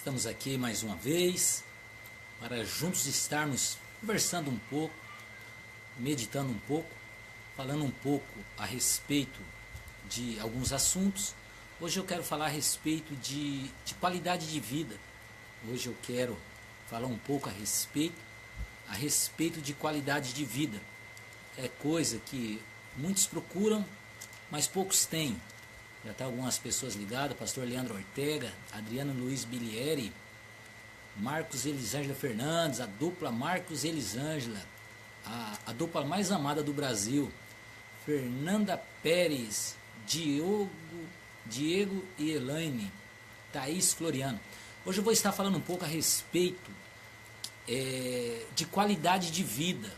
Estamos aqui mais uma vez para juntos estarmos conversando um pouco, meditando um pouco, falando um pouco a respeito de alguns assuntos. Hoje eu quero falar a respeito de qualidade de vida. Hoje eu quero falar um pouco a respeito de qualidade de vida. É coisa que muitos procuram, mas poucos têm. Já está algumas pessoas ligadas, pastor Leandro Ortega, Adriano Luiz Bilieri, Marcos Elisângela Fernandes, a dupla Marcos Elisângela, a dupla mais amada do Brasil, Fernanda Pérez, Diego e Elaine, Thaís Floriano. Hoje eu vou estar falando um pouco a respeito de qualidade de vida.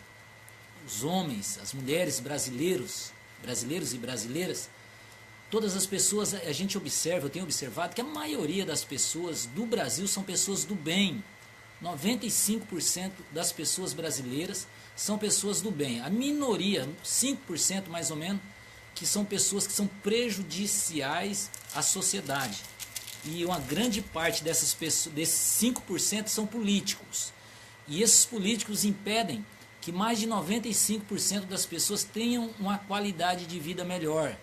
Os homens, as mulheres, brasileiros e brasileiras, todas as pessoas, a gente observa, eu tenho observado que a maioria das pessoas do Brasil são pessoas do bem. 95% das pessoas brasileiras são pessoas do bem. A minoria, 5% mais ou menos, que são pessoas que são prejudiciais à sociedade. E uma grande parte desses 5% são políticos. E esses políticos impedem que mais de 95% das pessoas tenham uma qualidade de vida melhor.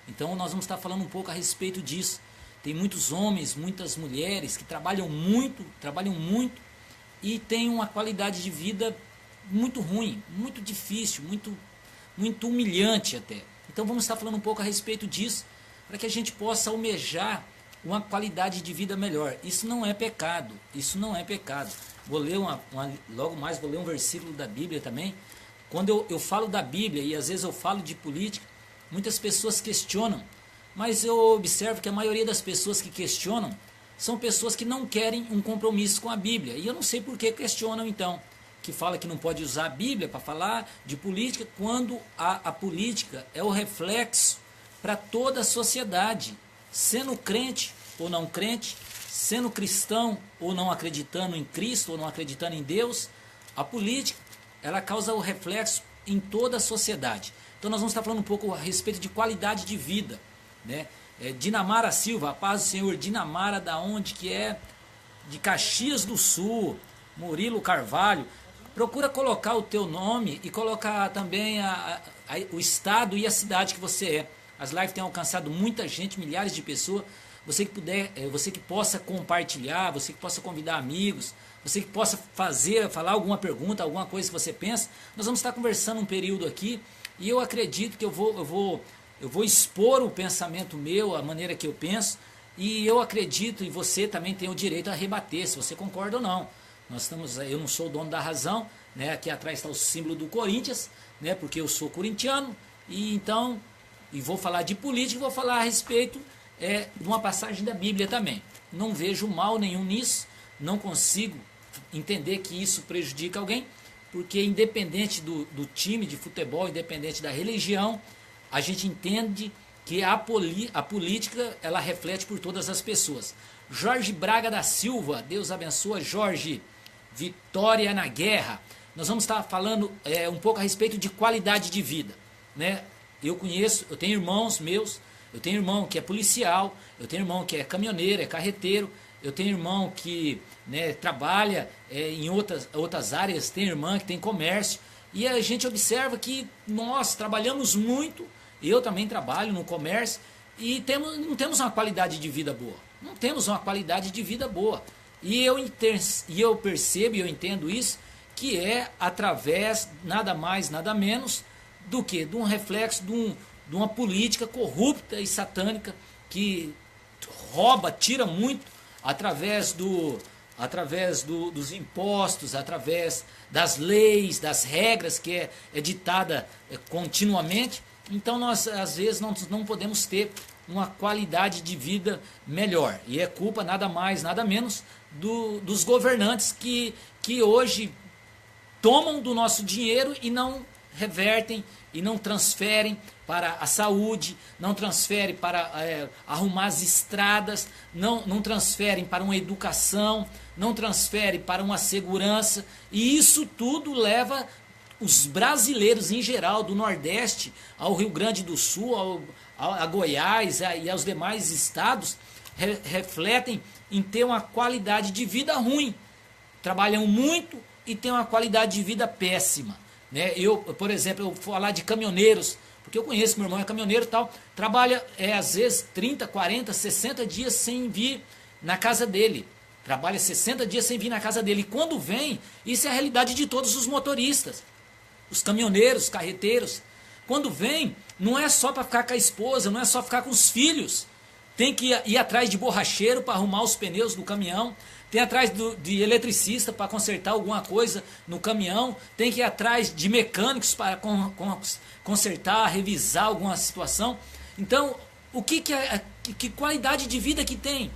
Então nós vamos estar falando um pouco a respeito disso. Tem muitos homens, muitas mulheres que trabalham muito e têm uma qualidade de vida muito ruim, muito difícil, muito humilhante até. Então vamos estar falando um pouco a respeito disso, para que a gente possa almejar uma qualidade de vida melhor. Isso não é pecado, Vou ler logo mais vou ler um versículo da Bíblia também. Quando eu falo da Bíblia e às vezes eu falo de política, muitas pessoas questionam, mas eu observo que a maioria das pessoas que questionam são pessoas que não querem um compromisso com a Bíblia. E eu não sei por que questionam então, que fala que não pode usar a Bíblia para falar de política, quando a política é o reflexo para toda a sociedade, sendo crente ou não crente, sendo cristão ou não acreditando em Cristo ou não acreditando em Deus. A política, ela causa o reflexo em toda a sociedade. Então nós vamos estar falando um pouco a respeito de qualidade de vida, né? Dinamara Silva, a paz do Senhor. Dinamara, da onde que é? De Caxias do Sul. Murilo Carvalho. Procura colocar o teu nome e colocar também o estado e a cidade que você é. As lives têm alcançado muita gente, milhares de pessoas. Você que puder, você que possa compartilhar, você que possa convidar amigos, você que possa falar alguma pergunta, alguma coisa que você pensa. Nós vamos estar conversando um período aqui e eu acredito que eu vou expor o pensamento meu, a maneira que eu penso, e eu acredito, e você também tem o direito a rebater, se você concorda ou não. Eu não sou o dono da razão, né? Aqui atrás está o símbolo do Corinthians, né? Porque eu sou corintiano, e vou falar de política, vou falar a respeito de uma passagem da Bíblia também. Não vejo mal nenhum nisso, não consigo entender que isso prejudica alguém, porque independente do time de futebol, independente da religião, a gente entende que a política, ela reflete por todas as pessoas. Jorge Braga da Silva, Deus abençoa, Jorge. Vitória na guerra. Nós vamos estar falando um pouco a respeito de qualidade de vida, né? Eu tenho irmãos meus, eu tenho irmão que é policial, eu tenho irmão que é caminhoneiro, é carreteiro, eu tenho irmão que, né, trabalha em outras áreas, tem irmã que tem comércio, e a gente observa que nós trabalhamos muito, eu também trabalho no comércio, e não temos uma qualidade de vida boa. Não temos uma qualidade de vida boa. E eu percebo e eu entendo isso, que é através, nada mais, nada menos, do que de um reflexo de uma política corrupta e satânica que rouba, tira muito através dos impostos, através das leis, das regras que é ditada continuamente. Então nós às vezes não podemos ter uma qualidade de vida melhor. E é culpa nada mais, nada menos dos governantes que hoje tomam do nosso dinheiro e não revertem e não transferem para a saúde, não transferem para arrumar as estradas, não transferem para uma educação, não transferem para uma segurança, e isso tudo leva os brasileiros em geral, do Nordeste ao Rio Grande do Sul, a Goiás e aos demais estados, refletem em ter uma qualidade de vida ruim. Trabalham muito e têm uma qualidade de vida péssima. Né? Eu, por exemplo, eu vou falar de caminhoneiros, porque eu conheço, meu irmão é caminhoneiro e tal, trabalha às vezes 30, 40, 60 dias sem vir na casa dele. Trabalha 60 dias sem vir na casa dele. E quando vem, isso é a realidade de todos os motoristas, os caminhoneiros, os carreteiros. Quando vem, não é só para ficar com a esposa, não é só ficar com os filhos. Tem que ir atrás de borracheiro para arrumar os pneus do caminhão, tem atrás de eletricista para consertar alguma coisa no caminhão, tem que ir atrás de mecânicos para consertar, revisar alguma situação. Então, que qualidade de vida que tem?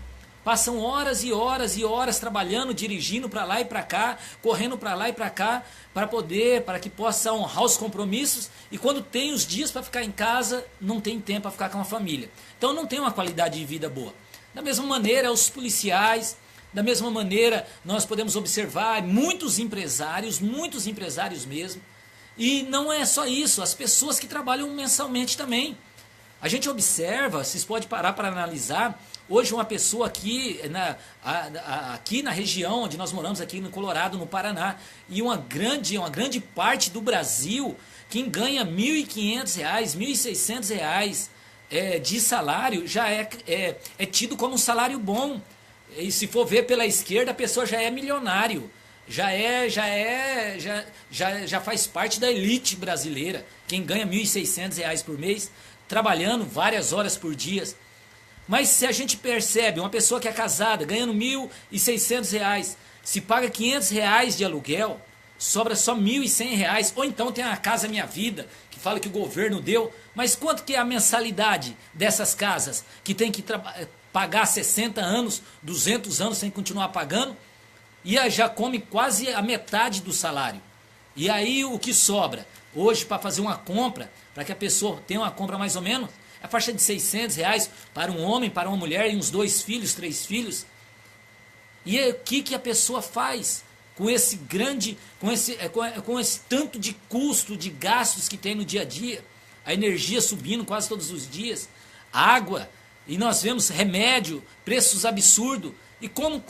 Passam horas e horas e horas trabalhando, dirigindo para lá e para cá, correndo para lá e para cá, para que possa honrar os compromissos, e quando tem os dias para ficar em casa, não tem tempo para ficar com a família. Então não tem uma qualidade de vida boa. Da mesma maneira, os policiais, da mesma maneira, nós podemos observar muitos empresários mesmo, e não é só isso, as pessoas que trabalham mensalmente também. A gente observa, vocês podem parar para analisar. Hoje uma pessoa aqui na região onde nós moramos, aqui no Colorado, no Paraná, e uma grande parte do Brasil, quem ganha R$ 1.500, R$ 1.600 de salário, já é tido como um salário bom. E se for ver pela esquerda, a pessoa já é milionário, já faz parte da elite brasileira, quem ganha R$ 1.600 por mês, trabalhando várias horas por dia. Mas se a gente percebe uma pessoa que é casada, ganhando R$ 1.600, se paga R$ 500 de aluguel, sobra só R$ 1.100, ou então tem a Casa Minha Vida, que fala que o governo deu, mas quanto que é a mensalidade dessas casas, que tem que pagar 60 anos, 200 anos sem continuar pagando, e já come quase a metade do salário. E aí o que sobra? Hoje, para fazer uma compra, para que a pessoa tenha uma compra mais ou menos, a faixa de R$ 600 para um homem, para uma mulher e uns 2 filhos, 3 filhos. E aí, o que a pessoa faz com esse com esse tanto de custo, de gastos que tem no dia a dia? A energia subindo quase todos os dias, água, e nós vemos remédio, preços absurdos. E como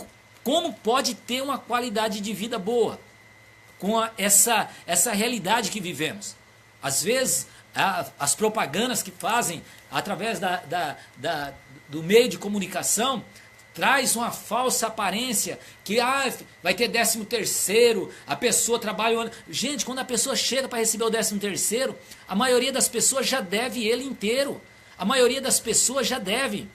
pode ter uma qualidade de vida boa com essa realidade que vivemos? Às vezes, as propagandas que fazem através do meio de comunicação traz uma falsa aparência que vai ter 13º, a pessoa trabalha. Gente, quando a pessoa chega para receber o 13º, a maioria das pessoas já deve ele inteiro. A maioria das pessoas já deve.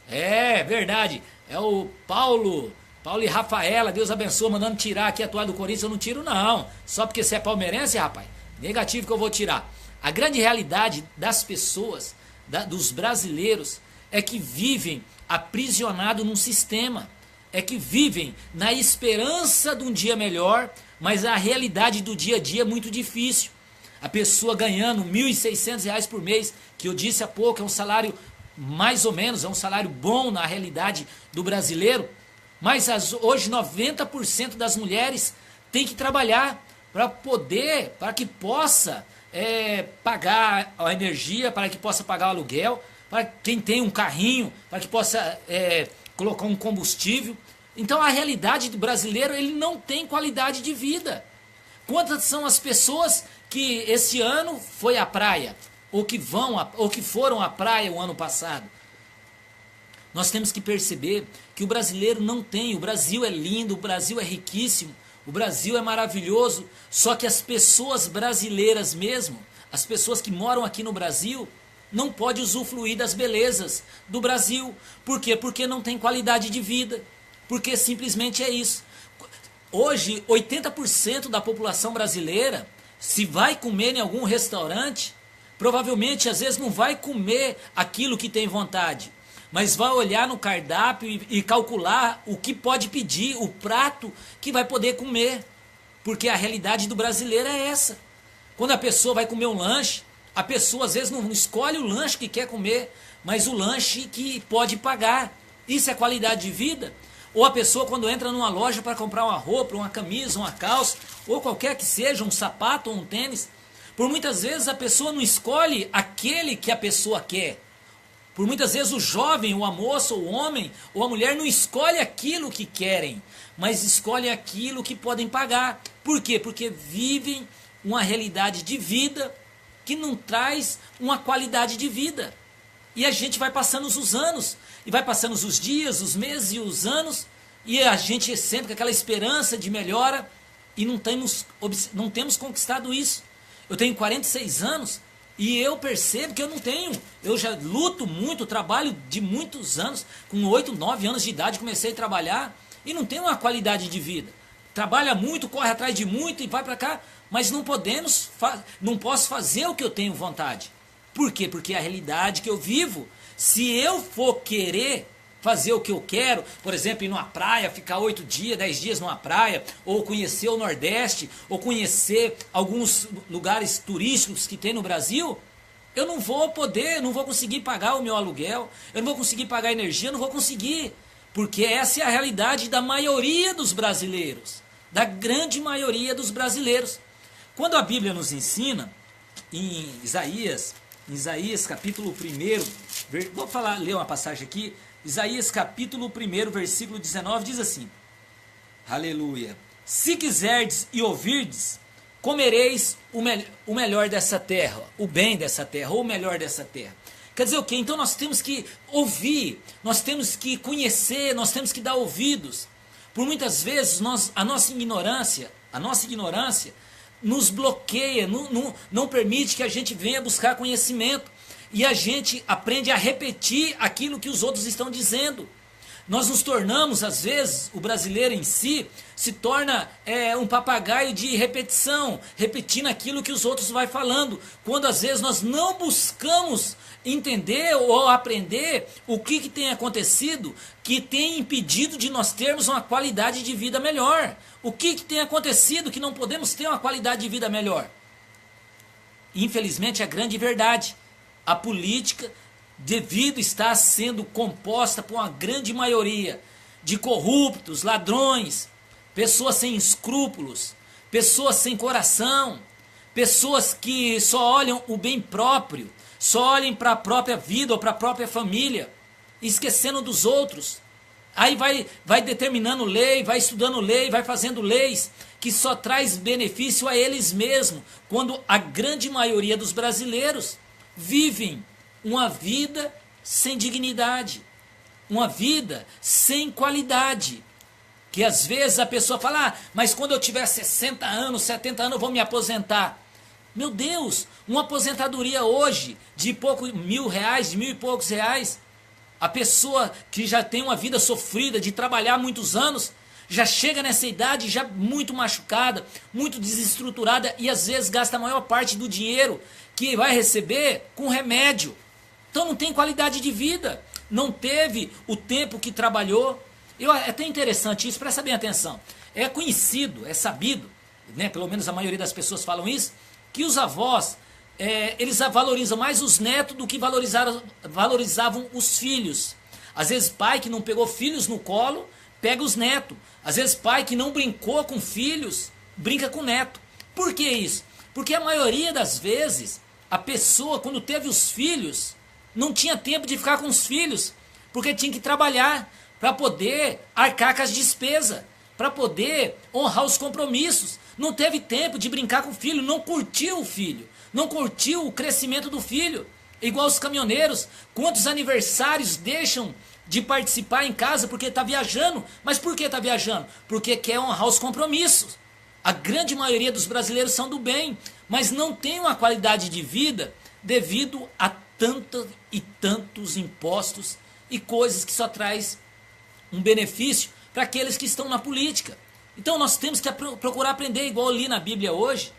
É verdade. É o Paulo e Rafaela, Deus abençoe, mandando tirar aqui a toalha do Corinthians. Eu não tiro não, só porque você é palmeirense, rapaz. Negativo que eu vou tirar. A grande realidade das pessoas, dos brasileiros, é que vivem aprisionados num sistema, é que vivem na esperança de um dia melhor, mas a realidade do dia a dia é muito difícil. A pessoa ganhando R$ 1.600 por mês, que eu disse há pouco, é um salário mais ou menos, é um salário bom na realidade do brasileiro, mas hoje 90% das mulheres têm que trabalhar para que possa pagar a energia, para que possa pagar o aluguel, para quem tem um carrinho, para que possa colocar um combustível. Então a realidade do brasileiro, ele não tem qualidade de vida. Quantas são as pessoas que esse ano foi à praia, ou que foram à praia o ano passado? Nós temos que perceber que o brasileiro não tem. O Brasil é lindo, o Brasil é riquíssimo, o Brasil é maravilhoso, só que as pessoas brasileiras mesmo, as pessoas que moram aqui no Brasil, não podem usufruir das belezas do Brasil. Por quê? Porque não tem qualidade de vida. Porque simplesmente é isso. Hoje, 80% da população brasileira, se vai comer em algum restaurante, provavelmente às vezes não vai comer aquilo que tem vontade, mas vai olhar no cardápio e calcular o que pode pedir, o prato que vai poder comer. Porque a realidade do brasileiro é essa. Quando a pessoa vai comer um lanche, a pessoa às vezes não escolhe o lanche que quer comer, mas o lanche que pode pagar. Isso é qualidade de vida? Ou a pessoa, quando entra numa loja para comprar uma roupa, uma camisa, uma calça, ou qualquer que seja, um sapato ou um tênis, por muitas vezes a pessoa não escolhe aquele que a pessoa quer. Por muitas vezes o jovem, o moço, o homem ou a mulher não escolhe aquilo que querem, mas escolhe aquilo que podem pagar. Por quê? Porque vivem uma realidade de vida que não traz uma qualidade de vida. E a gente vai passando os anos, e vai passando os dias, os meses e os anos, e a gente sempre com aquela esperança de melhora, e não temos conquistado isso. Eu tenho 46 anos, e eu percebo que eu não tenho. Eu já luto muito, trabalho de muitos anos, com 8, 9 anos de idade comecei a trabalhar, e não tenho uma qualidade de vida. Trabalha muito, corre atrás de muito, e vai para cá, mas não posso fazer o que eu tenho vontade. Por quê? Porque é a realidade que eu vivo. Se eu for querer fazer o que eu quero, por exemplo, ir numa praia, ficar 8 dias, 10 dias numa praia, ou conhecer o Nordeste, ou conhecer alguns lugares turísticos que tem no Brasil, eu não vou poder, não vou conseguir pagar o meu aluguel, eu não vou conseguir pagar a energia, eu não vou conseguir. Porque essa é a realidade da maioria dos brasileiros, da grande maioria dos brasileiros. Quando a Bíblia nos ensina, em Isaías capítulo 1, ler uma passagem aqui, Isaías capítulo 1, versículo 19, diz assim, aleluia, se quiserdes e ouvirdes, comereis o melhor dessa terra, o bem dessa terra, ou o melhor dessa terra. Quer dizer o quê? Então nós temos que ouvir, nós temos que conhecer, nós temos que dar ouvidos. Por muitas vezes a nossa ignorância nos bloqueia, não permite que a gente venha buscar conhecimento. E a gente aprende a repetir aquilo que os outros estão dizendo. Nós nos tornamos, às vezes, o brasileiro em si, se torna um papagaio de repetição, repetindo aquilo que os outros vão falando, quando às vezes nós não buscamos entender ou aprender o que tem acontecido, que tem impedido de nós termos uma qualidade de vida melhor. O que tem acontecido que não podemos ter uma qualidade de vida melhor? Infelizmente, é a grande verdade. A política, devido estar sendo composta por uma grande maioria de corruptos, ladrões, pessoas sem escrúpulos, pessoas sem coração, pessoas que só olham o bem próprio, só olham para a própria vida ou para a própria família, esquecendo dos outros. Aí vai determinando lei, vai estudando lei, vai fazendo leis que só traz benefício a eles mesmos, quando a grande maioria dos brasileiros vivem uma vida sem dignidade, uma vida sem qualidade, que às vezes a pessoa fala, mas quando eu tiver 60 anos, 70 anos eu vou me aposentar. Meu Deus, uma aposentadoria hoje de R$ 1.000, de 1.000 e poucos reais, a pessoa que já tem uma vida sofrida de trabalhar muitos anos, já chega nessa idade já muito machucada, muito desestruturada e às vezes gasta a maior parte do dinheiro que vai receber com remédio. Então não tem qualidade de vida, não teve o tempo que trabalhou. É até interessante isso, presta bem atenção. É conhecido, é sabido, né, pelo menos a maioria das pessoas falam isso, que os avós, eles valorizam mais os netos do que valorizavam os filhos. Às vezes pai que não pegou filhos no colo, pega os netos. Às vezes pai que não brincou com filhos, brinca com neto. Por que isso? Porque a maioria das vezes, a pessoa quando teve os filhos, não tinha tempo de ficar com os filhos, porque tinha que trabalhar para poder arcar com as despesas, para poder honrar os compromissos. Não teve tempo de brincar com o filho, não curtiu o filho, não curtiu o crescimento do filho. Igual os caminhoneiros, quantos aniversários deixam de participar em casa porque está viajando. Mas por que está viajando? Porque quer honrar os compromissos. A grande maioria dos brasileiros são do bem, mas não tem uma qualidade de vida devido a tantos e tantos impostos e coisas que só traz um benefício para aqueles que estão na política. Então nós temos que procurar aprender, igual eu li na Bíblia hoje,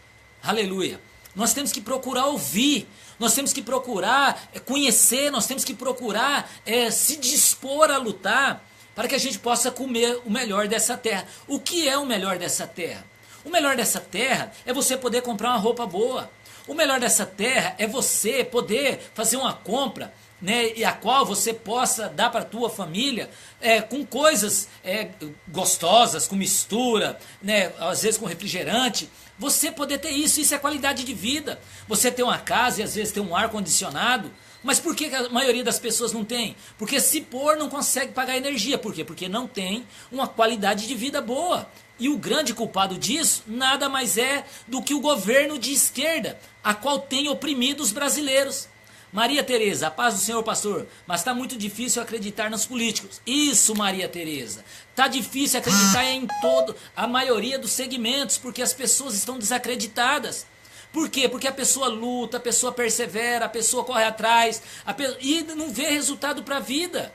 aleluia. Nós temos que procurar ouvir, nós temos que procurar conhecer, nós temos que procurar se dispor a lutar para que a gente possa comer o melhor dessa terra. O que é o melhor dessa terra? O melhor dessa terra é você poder comprar uma roupa boa. O melhor dessa terra é você poder fazer uma compra, né, e a qual você possa dar para a tua família com coisas gostosas, com mistura, né, às vezes com refrigerante. Você poder ter isso é qualidade de vida. Você ter uma casa e às vezes ter um ar-condicionado, Mas por que a maioria das pessoas não tem? Porque se pôr não consegue pagar energia. Por quê? Porque não tem uma qualidade de vida boa. E o grande culpado disso nada mais é do que o governo de esquerda, a qual tem oprimido os brasileiros. Maria Tereza, a paz do Senhor, pastor, mas está muito difícil acreditar nos políticos. Isso, Maria Tereza, está difícil acreditar em a maioria dos segmentos, porque as pessoas estão desacreditadas. Por quê? Porque a pessoa luta, a pessoa persevera, a pessoa corre atrás, e não vê resultado para a vida.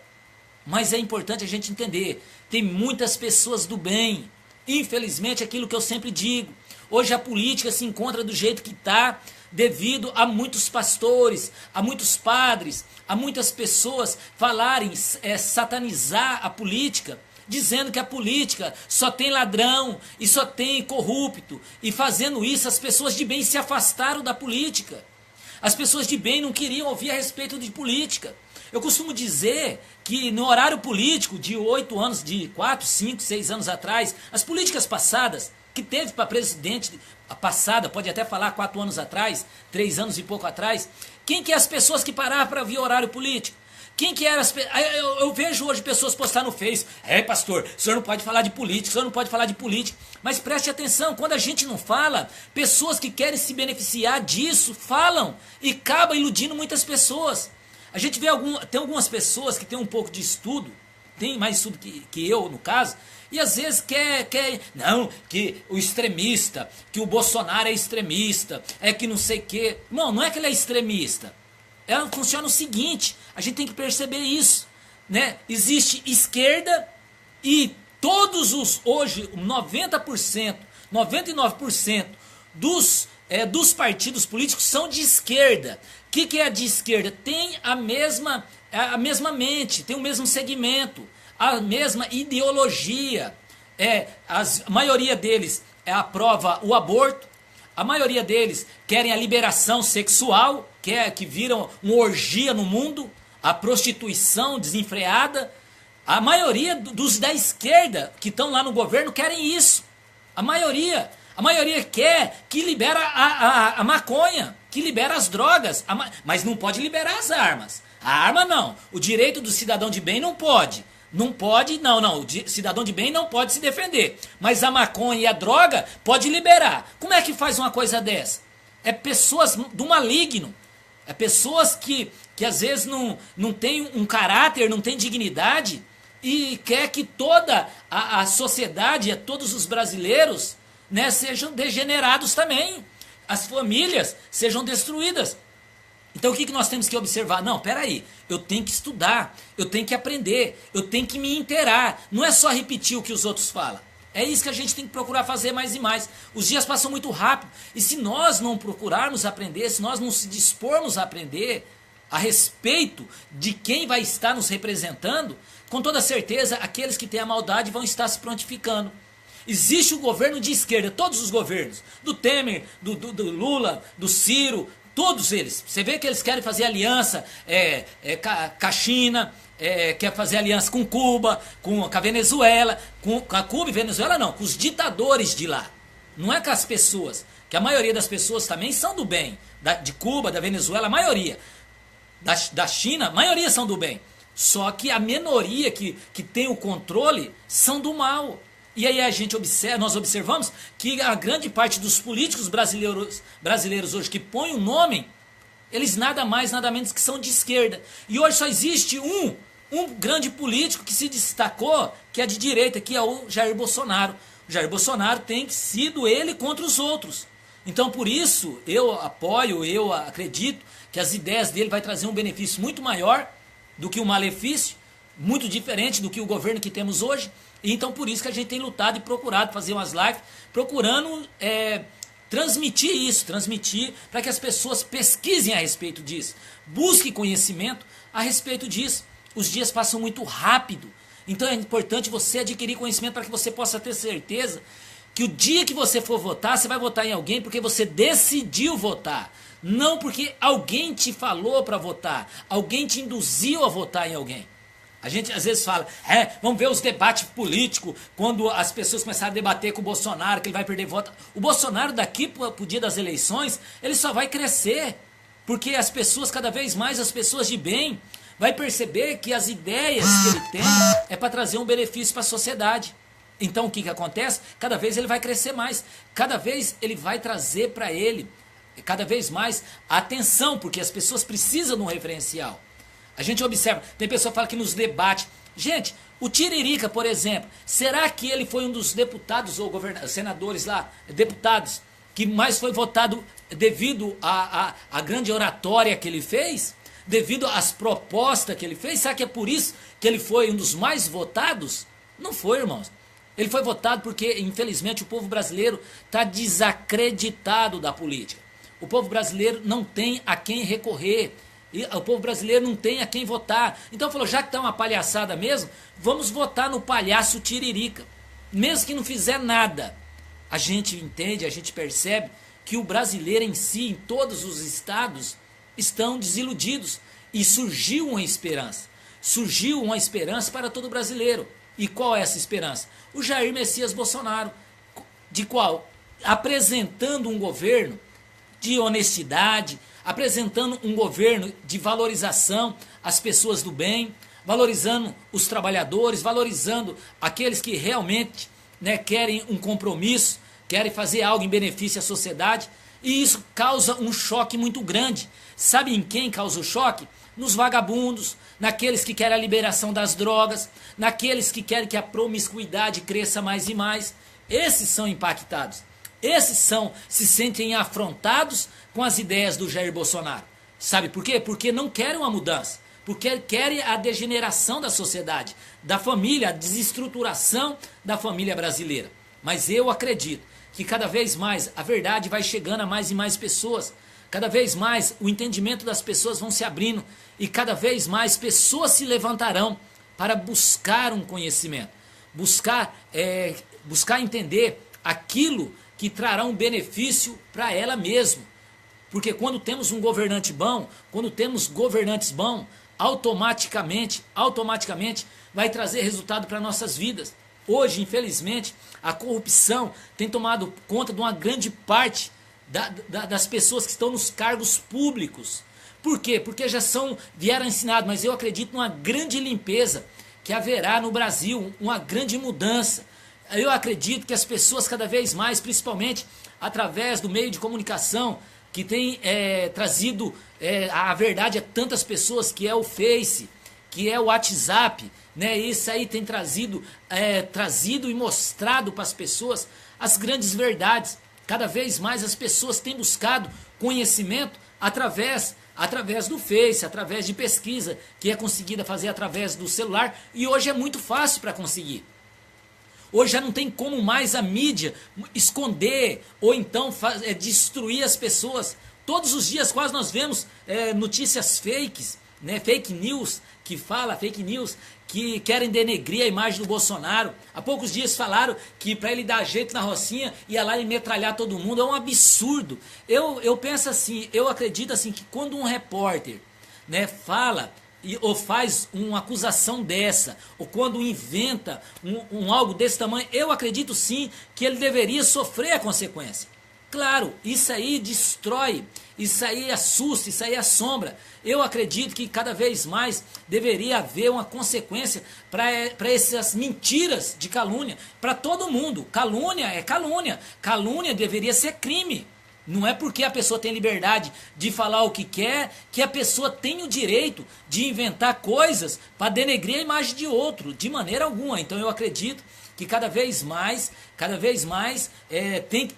Mas é importante a gente entender, tem muitas pessoas do bem. Infelizmente, aquilo que eu sempre digo, hoje a política se encontra do jeito que está, devido a muitos pastores, a muitos padres, a muitas pessoas falarem, satanizar a política, dizendo que a política só tem ladrão e só tem corrupto. E fazendo isso, as pessoas de bem se afastaram da política. As pessoas de bem não queriam ouvir a respeito de política. Eu costumo dizer que no horário político de 8 anos, de 4, 5, 6 anos atrás, as políticas passadas, que teve para presidente, a passada, pode até falar 4 anos atrás, 3 anos e pouco atrás, quem que é as pessoas que pararam para ver horário político? Quem que eram as pessoas? Eu vejo hoje pessoas postar no Face, pastor, o senhor não pode falar de política, o senhor não pode falar de política. Mas preste atenção, quando a gente não fala, pessoas que querem se beneficiar disso, falam e acabam iludindo muitas pessoas. A gente vê tem algumas pessoas que têm um pouco de estudo, tem mais estudo que eu, no caso, e às vezes não, que o extremista, que o Bolsonaro é extremista, é que não sei o quê. Não é que ele é extremista. Ela funciona o seguinte, a gente tem que perceber isso, né? Existe esquerda e hoje, 90%, 99% dos partidos políticos são de esquerda. O que é de esquerda? Tem a mesma mente, tem o mesmo segmento, a mesma ideologia. A maioria deles aprova o aborto, a maioria deles querem a liberação sexual, que viram uma orgia no mundo, a prostituição desenfreada. A maioria dos da esquerda que estão lá no governo querem isso. A maioria quer que libera a maconha, que libera as drogas, mas não pode liberar as armas. A arma não. O direito do cidadão de bem não pode. Não pode, não. O cidadão de bem não pode se defender. Mas a maconha e a droga pode liberar. Como é que faz uma coisa dessa? É pessoas do maligno. É pessoas que às vezes não tem um caráter, não tem dignidade e quer que toda a sociedade, todos os brasileiros, né, sejam degenerados também. As famílias sejam destruídas. Então o que nós temos que observar? Não, peraí, eu tenho que estudar, eu tenho que aprender, eu tenho que me inteirar. Não é só repetir o que os outros falam. É isso que a gente tem que procurar fazer mais e mais. Os dias passam muito rápido. E se nós não procurarmos aprender, se nós não se dispormos a aprender a respeito de quem vai estar nos representando, com toda certeza aqueles que têm a maldade vão estar se prontificando. Existe o governo de esquerda, todos os governos, do Temer, do Lula, do Ciro, todos eles. Você vê que eles querem fazer aliança com a China, quer fazer aliança com Cuba, com a Venezuela, com a Cuba e Venezuela não, com os ditadores de lá. Não é com as pessoas, que a maioria das pessoas também são do bem. De Cuba, da Venezuela, a maioria. Da China, a maioria são do bem. Só que a minoria que tem o controle são do mal. E aí nós observamos que a grande parte dos políticos brasileiros hoje que põem o nome, eles nada mais, nada menos que são de esquerda. E hoje só existe um grande político que se destacou, que é de direita, que é o Jair Bolsonaro. O Jair Bolsonaro tem sido ele contra os outros. Então por isso eu apoio, eu acredito que as ideias dele vai trazer um benefício muito maior do que um malefício, muito diferente do que o governo que temos hoje. E então por isso que a gente tem lutado e procurado fazer umas lives, procurando transmitir para que as pessoas pesquisem a respeito disso, busquem conhecimento a respeito disso. Os dias passam muito rápido, então é importante você adquirir conhecimento para que você possa ter certeza que o dia que você for votar, você vai votar em alguém porque você decidiu votar, não porque alguém te falou para votar, alguém te induziu a votar em alguém. A gente às vezes fala, vamos ver os debates políticos, quando as pessoas começarem a debater com o Bolsonaro, que ele vai perder voto. O Bolsonaro daqui para o dia das eleições, ele só vai crescer, Porque as pessoas, cada vez mais, as pessoas de bem, vai perceber que as ideias que ele tem é para trazer um benefício para a sociedade. Então o que acontece? Cada vez ele vai crescer mais, cada vez ele vai trazer para ele, cada vez mais, atenção, porque as pessoas precisam de um referencial. A gente observa, tem pessoa que fala que nos debates, gente, o Tiririca, por exemplo, será que ele foi um dos deputados ou senadores lá, deputados, que mais foi votado devido à grande oratória que ele fez? Devido às propostas que ele fez? Será que é por isso que ele foi um dos mais votados? Não foi, irmãos. Ele foi votado porque, infelizmente, o povo brasileiro está desacreditado da política. O povo brasileiro não tem a quem recorrer. E o povo brasileiro não tem a quem votar. Então falou, já que está uma palhaçada mesmo, vamos votar no palhaço Tiririca. Mesmo que não fizer nada. A gente entende, a gente percebe que o brasileiro em si, em todos os estados, estão desiludidos. E surgiu uma esperança. Surgiu uma esperança para todo brasileiro. E qual é essa esperança? O Jair Messias Bolsonaro. De qual? Apresentando um governo de honestidade, apresentando um governo de valorização às pessoas do bem, valorizando os trabalhadores, valorizando aqueles que realmente, né, querem um compromisso, querem fazer algo em benefício à sociedade, e isso causa um choque muito grande. Sabe em quem causa o choque? Nos vagabundos, naqueles que querem a liberação das drogas, naqueles que querem que a promiscuidade cresça mais e mais. Esses são impactados. Esses se sentem afrontados com as ideias do Jair Bolsonaro. Sabe por quê? Porque não querem uma mudança. Porque querem a degeneração da sociedade, da família, a desestruturação da família brasileira. Mas eu acredito que cada vez mais a verdade vai chegando a mais e mais pessoas. Cada vez mais o entendimento das pessoas vão se abrindo e cada vez mais pessoas se levantarão para buscar um conhecimento, buscar entender aquilo que trará um benefício para ela mesma. Porque quando temos um governante bom, quando temos governantes bons, automaticamente vai trazer resultado para nossas vidas. Hoje, infelizmente, a corrupção tem tomado conta de uma grande parte das pessoas que estão nos cargos públicos. Por quê? Porque já vieram ensinados, mas eu acredito numa grande limpeza que haverá no Brasil, uma grande mudança. Eu acredito que as pessoas cada vez mais, principalmente através do meio de comunicação, que tem trazido a verdade a tantas pessoas, que é o Face, que é o WhatsApp, né? Isso aí tem trazido e mostrado para as pessoas as grandes verdades. Cada vez mais as pessoas têm buscado conhecimento através do Face, através de pesquisa, que é conseguida fazer através do celular, e hoje é muito fácil para conseguir. Hoje já não tem como mais a mídia esconder ou então destruir as pessoas. Todos os dias quase nós vemos notícias fakes, né, fake news, que querem denegrir a imagem do Bolsonaro. Há poucos dias falaram que para ele dar jeito na Rocinha, ia lá e metralhar todo mundo. É um absurdo. Eu penso assim, eu acredito assim que quando um repórter, né, fala ou faz uma acusação dessa, ou quando inventa algo desse tamanho, eu acredito sim que ele deveria sofrer a consequência. Claro, isso aí destrói, isso aí assusta, isso aí assombra. Eu acredito que cada vez mais deveria haver uma consequência para essas mentiras de calúnia, para todo mundo. Calúnia é calúnia, calúnia deveria ser crime. Não é porque a pessoa tem liberdade de falar o que quer, que a pessoa tem o direito de inventar coisas para denegrir a imagem de outro, de maneira alguma. Então eu acredito que cada vez mais tem que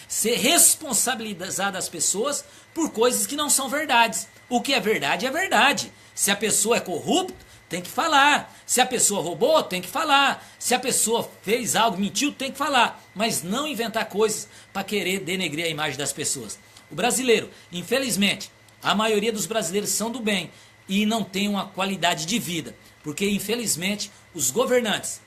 ser responsabilizada as pessoas por coisas que não são verdades. O que é verdade é verdade. Se a pessoa é corrupta, tem que falar. Se a pessoa roubou, tem que falar. Se a pessoa fez algo, mentiu, tem que falar. Mas não inventar coisas para querer denegrir a imagem das pessoas. O brasileiro, infelizmente, a maioria dos brasileiros são do bem e não tem uma qualidade de vida. Porque, infelizmente, os governantes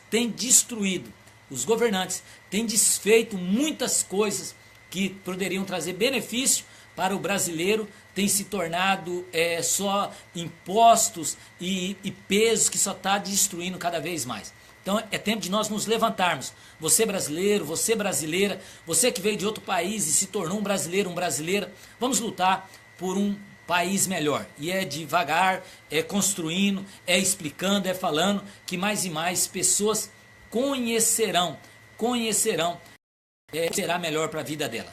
têm destruído, os governantes têm desfeito muitas coisas que poderiam trazer benefício para o brasileiro, tem se tornado só impostos e pesos que só está destruindo cada vez mais. Então é tempo de nós nos levantarmos. Você brasileiro, você brasileira, você que veio de outro país e se tornou um brasileiro, uma brasileira, vamos lutar por um país melhor. E é devagar, é construindo, é explicando, é falando que mais e mais pessoas conhecerão será melhor para a vida dela.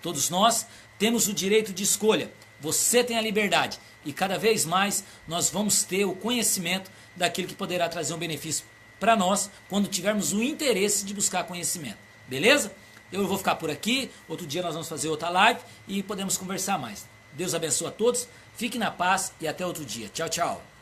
Todos nós temos o direito de escolha. Você tem a liberdade. E cada vez mais nós vamos ter o conhecimento daquilo que poderá trazer um benefício para nós quando tivermos o interesse de buscar conhecimento. Beleza? Eu vou ficar por aqui. Outro dia nós vamos fazer outra live e podemos conversar mais. Deus abençoe a todos. Fique na paz e até outro dia. Tchau, tchau.